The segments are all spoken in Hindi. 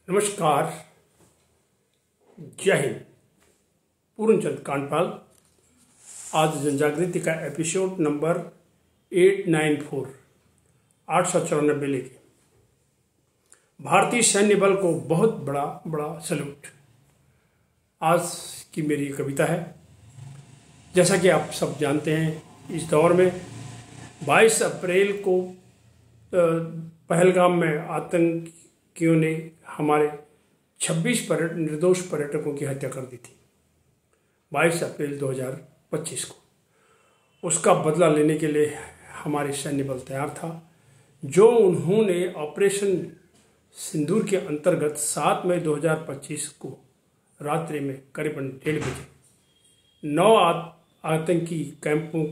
नमस्कार, जय हिंद। पूर्णचंद कांडपाल। आज जनजागृति का एपिसोड नंबर 894 894 लेके भारतीय सैन्य बल को बहुत बड़ा सल्यूट। आज की मेरी कविता है। जैसा कि आप सब जानते हैं, इस दौर में 22 अप्रैल को पहलगाम में आतंकियों ने हमारे 26 निर्दोष पर्यटकों की हत्या कर दी थी 22 अप्रैल 2025 को। उसका बदला लेने के लिए हमारे सैन्य बल तैयार था। जो उन्होंने ऑपरेशन सिंदूर के अंतर्गत 7 मई 2025 को रात्रि में करीबन 1:30 बजे 9 आतंकी कैंपों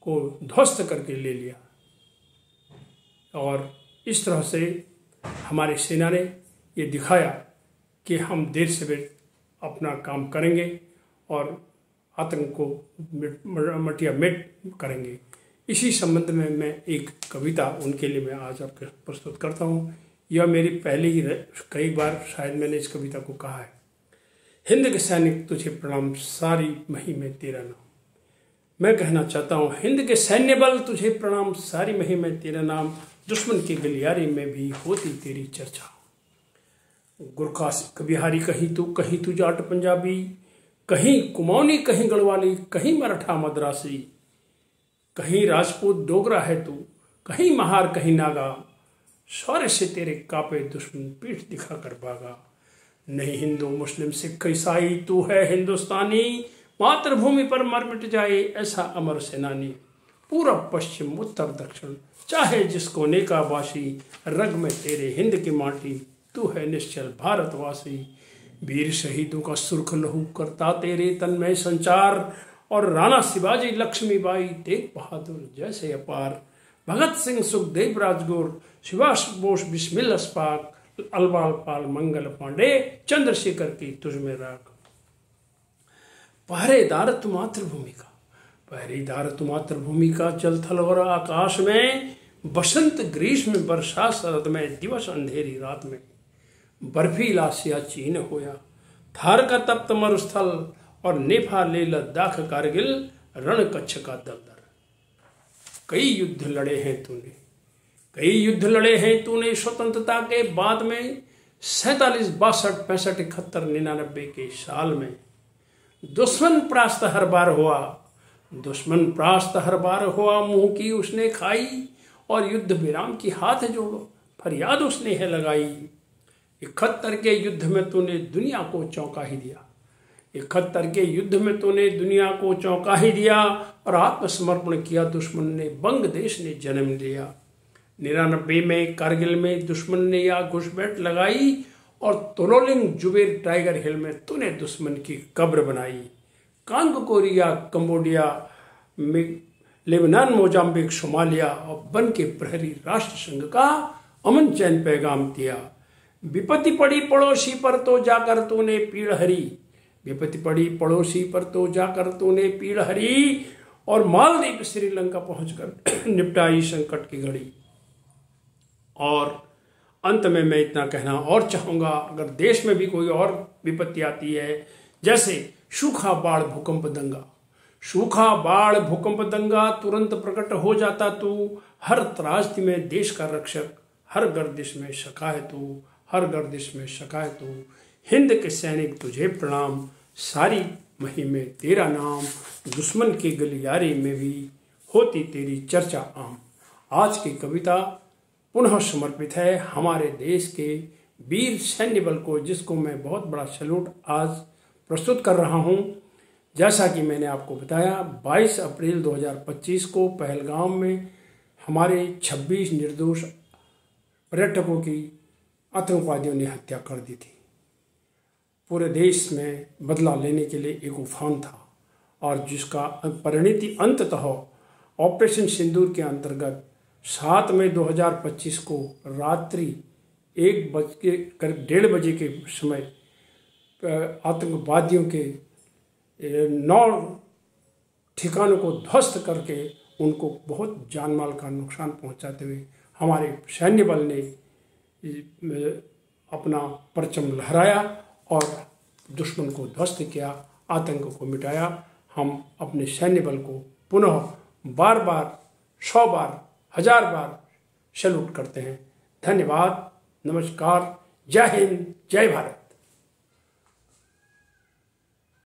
को ध्वस्त करके ले लिया, और इस तरह से हमारी सेना ने ये दिखाया कि हम देर से देर अपना काम करेंगे और आतंक को मटिया मेट करेंगे। इसी संबंध में मैं एक कविता उनके लिए मैं आज आपके प्रस्तुत करता हूँ। यह मेरी पहली ही, कई बार शायद मैंने इस कविता को कहा है। हिंद के सैनिक तुझे प्रणाम, सारी महिमा तेरा नाम। मैं कहना चाहता हूँ, हिंद के सैन्य बल तुझे प्रणाम, सारी महिमा तेरा नाम। दुश्मन की गलियारे में भी होती तेरी चर्चा। गुरखा सिख बिहारी कहीं तू जाट पंजाबी, कहीं कुमाऊनी कहीं गढ़वाली, कहीं मराठा मद्रासी, कहीं राजपूत डोगरा है तू, कहीं महार कहीं नागा। शौर्य से तेरे कापे दुश्मन पीठ दिखा कर भागा। नहीं हिंदू मुस्लिम सिख ईसाई, तू है हिंदुस्तानी। मातृभूमि पर मर मिट जाए ऐसा अमर सेनानी। पूरब पश्चिम उत्तर दक्षिण चाहे जिस कोने का वासी, रग में तेरे हिंद की माटी, तू है निश्चल भारतवासी। वीर शहीदों का सुर्ख लहू करता तेरे तन में संचार, और राणा शिवाजी लक्ष्मीबाई तेग बहादुर जैसे अपार। भगत सिंह सुखदेव राजगुरु सुभाष बोस बिस्मिल अस्पाक, अलवाल पाल मंगल पांडे चंद्रशेखर की तुझ में राख। पहरेदार तू मातृभूमि का, पहरेदार तू मातृभूमि का, जल थल और आकाश में, बसंत ग्रीष्म वर्षा शरद में, दिवस अंधेरी रात में। बर्फीला सियाचीन होया थार का तप्त मरुस्थल, और नेफा ले लद्दाख कारगिल रण कच्छ का दलदल। कई युद्ध लड़े हैं तूने, कई युद्ध लड़े हैं तूने स्वतंत्रता के बाद में। 47 62 65 71 99 के साल में। दुश्मन परास्त हर बार हुआ, दुश्मन परास्त हर बार हुआ, मुंह की उसने खाई, और युद्ध विराम की हाथ जोड़ो फरियाद उसने है लगाई। 71 के युद्ध में तूने दुनिया को चौंका ही दिया, 71 के युद्ध में तूने दुनिया को चौंका ही दिया, और आत्मसमर्पण किया दुश्मन ने, बंग देश ने जन्म लिया। 99 में कारगिल में दुश्मन ने या घुसपैठ लगाई, और तोलोलिंग जुबेर टाइगर हिल में तूने दुश्मन की कब्र बनाई। कांग कोरिया कंबोडिया में, लेबनान मोजाम्बिक सोमालिया, और बन के प्रहरी राष्ट्र संघ का अमन चैन पैगाम दिया। विपत्ति पड़ी पड़ोसी पर तो जाकर तूने पीड़ हरी, विपत्ति पड़ी पड़ोसी पर तो जाकर तूने पीड़ हरी, और मालदीव श्रीलंका पहुंचकर निपटाई संकट की घड़ी। और अंत में मैं इतना कहना और चाहूंगा, अगर देश में भी कोई और विपत्ति आती है, जैसे सूखा बाढ़ भूकंप दंगा, सूखा बाढ़ भूकंप दंगा, तुरंत प्रकट हो जाता तू। हर त्रासदी में देश का रक्षक, हर गर्दिश में सखा है तू, हर गर्दिश में सखा है तू। हिंद के सैनिक तुझे प्रणाम, सारी महिमा तेरा नाम। दुश्मन के गलियारे में भी होती तेरी चर्चा आम। आज की कविता पुनः समर्पित है हमारे देश के वीर सैन्य बल को, जिसको मैं बहुत बड़ा सैल्यूट आज प्रस्तुत कर रहा हूं। जैसा कि मैंने आपको बताया, 22 अप्रैल 2025 को पहलगाम में हमारे 26 निर्दोष पर्यटकों की आतंकवादियों ने हत्या कर दी थी। पूरे देश में बदला लेने के लिए एक उफान था, और जिसका परिणति अंततः ऑपरेशन सिंदूर के अंतर्गत 7 मई 2025 को रात्रि 1:30 बजे के समय आतंकवादियों के 9 ठिकानों को ध्वस्त करके उनको बहुत जानमाल का नुकसान पहुंचाते हुए हमारे सैन्य बल ने अपना परचम लहराया और दुश्मन को ध्वस्त किया, आतंक को मिटाया। हम अपने सैन्य बल को पुनः बार बार 100 बार 1000 बार सैल्यूट करते हैं। धन्यवाद, नमस्कार, जय हिंद, जय भारत।